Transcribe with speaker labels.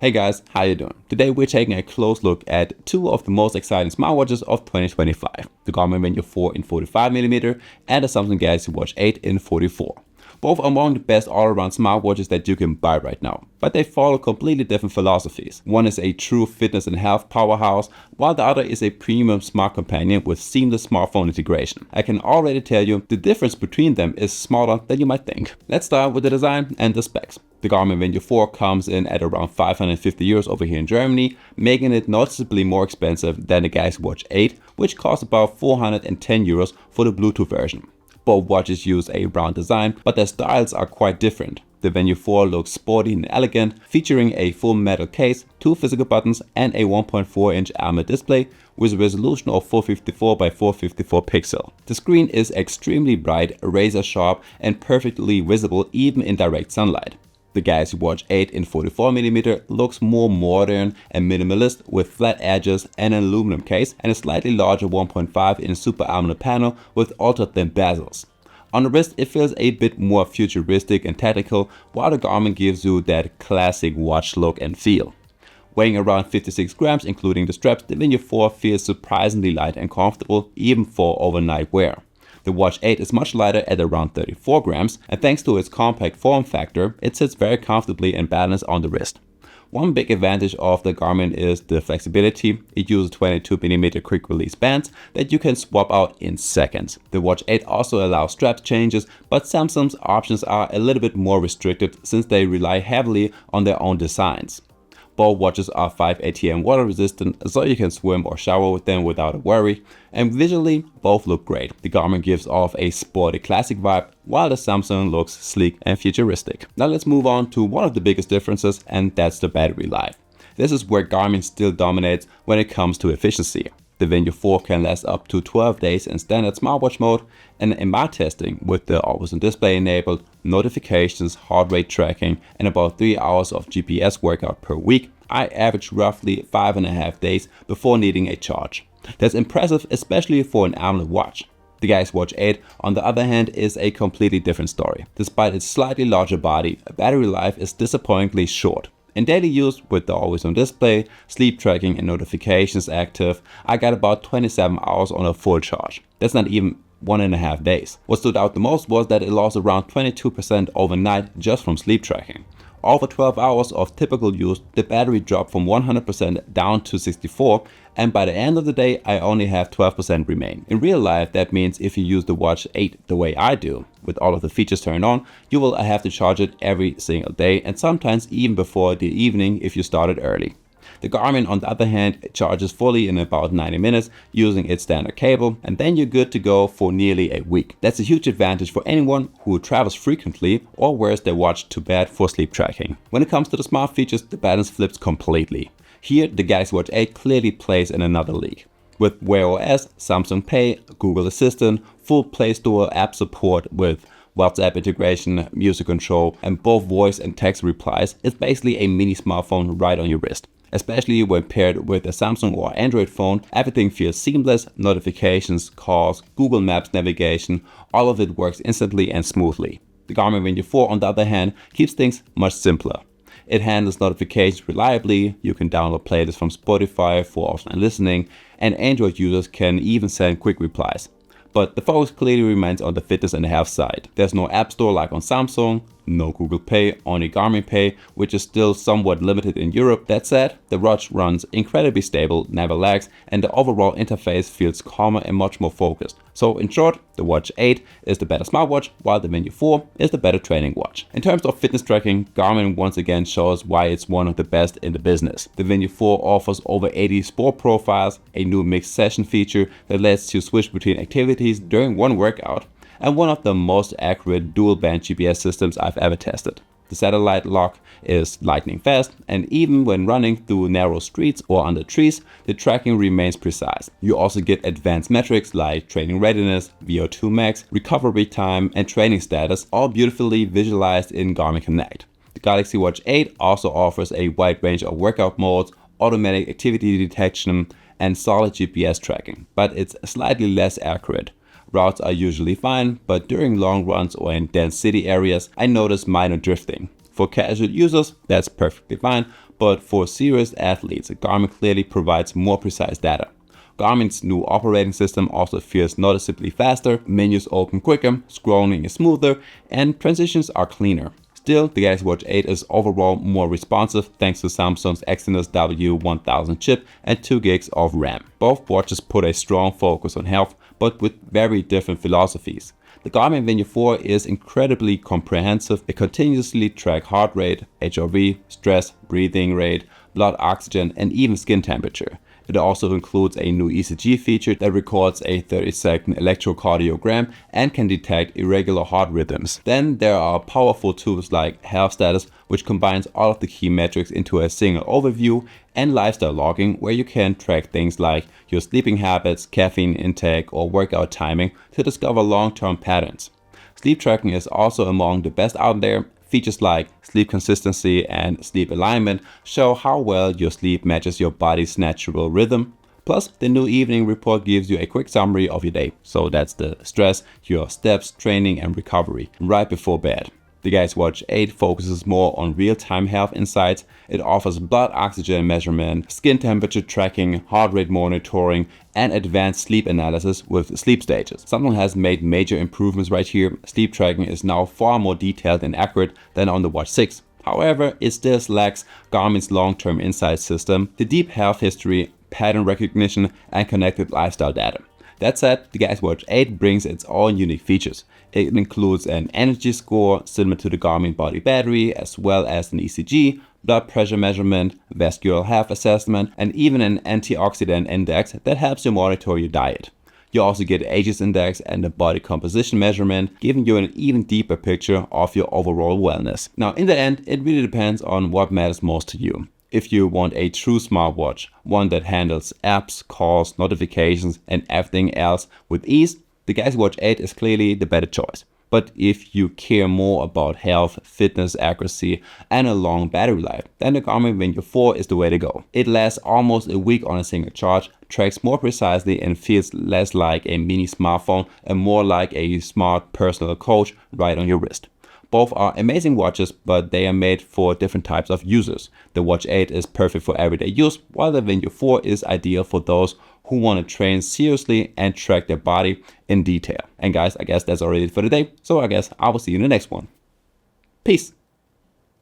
Speaker 1: Hey guys, how you doing? Today we're taking a close look at two of the most exciting smartwatches of 2025. The Garmin Venu 4 in 45mm and the Samsung Galaxy Watch 8 in 44. Both are among the best all-around smartwatches that you can buy right now, but they follow completely different philosophies. One is a true fitness and health powerhouse, while the other is a premium smart companion with seamless smartphone integration. I can already tell you the difference between them is smaller than you might think. Let's start with the design and the specs. The Garmin Venu 4 comes in at around 550 euros over here in Germany, making it noticeably more expensive than the Galaxy Watch 8, which costs about 410 euros for the Bluetooth version. Both watches use a round design, but their styles are quite different. The Venu 4 looks sporty and elegant, featuring a full metal case, two physical buttons and a 1.4-inch AMOLED display with a resolution of 454 by 454 pixel. The screen is extremely bright, razor sharp and perfectly visible even in direct sunlight. The Galaxy Watch 8 in 44mm looks more modern and minimalist with flat edges and an aluminum case and a slightly larger 1.5-inch Super AMOLED panel with ultra-thin bezels. On the wrist it feels a bit more futuristic and tactical, while the Garmin gives you that classic watch look and feel. Weighing around 56 grams including the straps, the Venu 4 feels surprisingly light and comfortable even for overnight wear. The Watch 8 is much lighter at around 34 grams, and thanks to its compact form factor, it sits very comfortably and balanced on the wrist. One big advantage of the Garmin is the flexibility. It uses 22mm quick release bands that you can swap out in seconds. The Watch 8 also allows strap changes, but Samsung's options are a little bit more restricted since they rely heavily on their own designs. Both watches are 5 ATM water resistant, so you can swim or shower with them without a worry. And visually, both look great. The Garmin gives off a sporty classic vibe, while the Samsung looks sleek and futuristic. Now let's move on to one of the biggest differences, and that's the battery life. This is where Garmin still dominates when it comes to efficiency. The Venu 4 can last up to 12 days in standard smartwatch mode, and in my testing with the always-on display enabled, notifications, heart rate tracking, and about 3 hours of GPS workout per week, I averaged roughly 5.5 days before needing a charge. That's impressive, especially for an AMOLED watch. The Galaxy Watch 8, on the other hand, is a completely different story. Despite its slightly larger body, battery life is disappointingly short. In daily use, with the always-on display, sleep tracking and notifications active, I got about 27 hours on a full charge. That's not even 1.5 days. What stood out the most was that it lost around 22% overnight just from sleep tracking. Over 12 hours of typical use, the battery dropped from 100% down to 64%, and by the end of the day I only have 12% remain. In real life that means if you use the Watch 8 the way I do, with all of the features turned on, you will have to charge it every single day and sometimes even before the evening if you started early. The Garmin, on the other hand, charges fully in about 90 minutes using its standard cable, and then you're good to go for nearly a week. That's a huge advantage for anyone who travels frequently or wears their watch to bed for sleep tracking. When it comes to the smart features, the balance flips completely. Here, the Galaxy Watch 8 clearly plays in another league. With Wear OS, Samsung Pay, Google Assistant, full Play Store app support with WhatsApp integration, music control, and both voice and text replies, it's basically a mini smartphone right on your wrist. Especially when paired with a Samsung or Android phone, everything feels seamless. Notifications, calls, Google Maps navigation, all of it works instantly and smoothly. The Garmin Venu 4, on the other hand, keeps things much simpler. It handles notifications reliably, you can download playlists from Spotify for offline listening, and Android users can even send quick replies. But the focus clearly remains on the fitness and health side. There's no app store like on Samsung, no Google Pay, only Garmin Pay, which is still somewhat limited in Europe. That said, the watch runs incredibly stable, never lags, and the overall interface feels calmer and much more focused. So in short, the Watch 8 is the better smartwatch, while the Venu 4 is the better training watch. In terms of fitness tracking, Garmin once again shows why it's one of the best in the business. The Venu 4 offers over 80 sport profiles, a new mixed session feature that lets you switch between activities during one workout, and one of the most accurate dual-band GPS systems I've ever tested. The satellite lock is lightning fast, and even when running through narrow streets or under trees, the tracking remains precise. You also get advanced metrics like training readiness, VO2 max, recovery time, and training status, all beautifully visualized in Garmin Connect. The Galaxy Watch 8 also offers a wide range of workout modes, automatic activity detection, and solid GPS tracking, but it's slightly less accurate. Routes are usually fine, but during long runs or in dense city areas, I notice minor drifting. For casual users, that's perfectly fine, but for serious athletes, Garmin clearly provides more precise data. Garmin's new operating system also feels noticeably faster, menus open quicker, scrolling is smoother, and transitions are cleaner. Still, the Galaxy Watch 8 is overall more responsive thanks to Samsung's Exynos W1000 chip and 2 gigs of RAM. Both watches put a strong focus on health, but with very different philosophies. The Garmin Venu 4 is incredibly comprehensive. It continuously tracks heart rate, HRV, stress, breathing rate, blood oxygen, and even skin temperature. It also includes a new ECG feature that records a 30-second electrocardiogram and can detect irregular heart rhythms. Then there are powerful tools like Health Status, which combines all of the key metrics into a single overview, and Lifestyle Logging, where you can track things like your sleeping habits, caffeine intake, or workout timing to discover long-term patterns. Sleep tracking is also among the best out there. Features like sleep consistency and sleep alignment show how well your sleep matches your body's natural rhythm. Plus, the new evening report gives you a quick summary of your day. So that's the stress, your steps, training, and recovery right before bed. The Galaxy Watch 8 focuses more on real-time health insights. It offers blood oxygen measurement, skin temperature tracking, heart rate monitoring, and advanced sleep analysis with sleep stages. Samsung has made major improvements right here. Sleep tracking is now far more detailed and accurate than on the Watch 6. However, it still lacks Garmin's long-term insight system, the deep health history, pattern recognition, and connected lifestyle data. That said, the Galaxy Watch 8 brings its own unique features. It includes an energy score similar to the Garmin Body Battery, as well as an ECG, blood pressure measurement, vascular health assessment, and even an antioxidant index that helps you monitor your diet. You also get Aegis Index and a body composition measurement, giving you an even deeper picture of your overall wellness. Now, in the end, it really depends on what matters most to you. If you want a true smartwatch, one that handles apps, calls, notifications, and everything else with ease, the Galaxy Watch 8 is clearly the better choice. But if you care more about health, fitness, accuracy, and a long battery life, then the Garmin Venu 4 is the way to go. It lasts almost a week on a single charge, tracks more precisely, and feels less like a mini smartphone and more like a smart personal coach right on your wrist. Both are amazing watches, but they are made for different types of users. The Watch 8 is perfect for everyday use, while the Venu 4 is ideal for those who want to train seriously and track their body in detail. And guys, I guess that's already it for today. So I guess I will see you in the next one. Peace.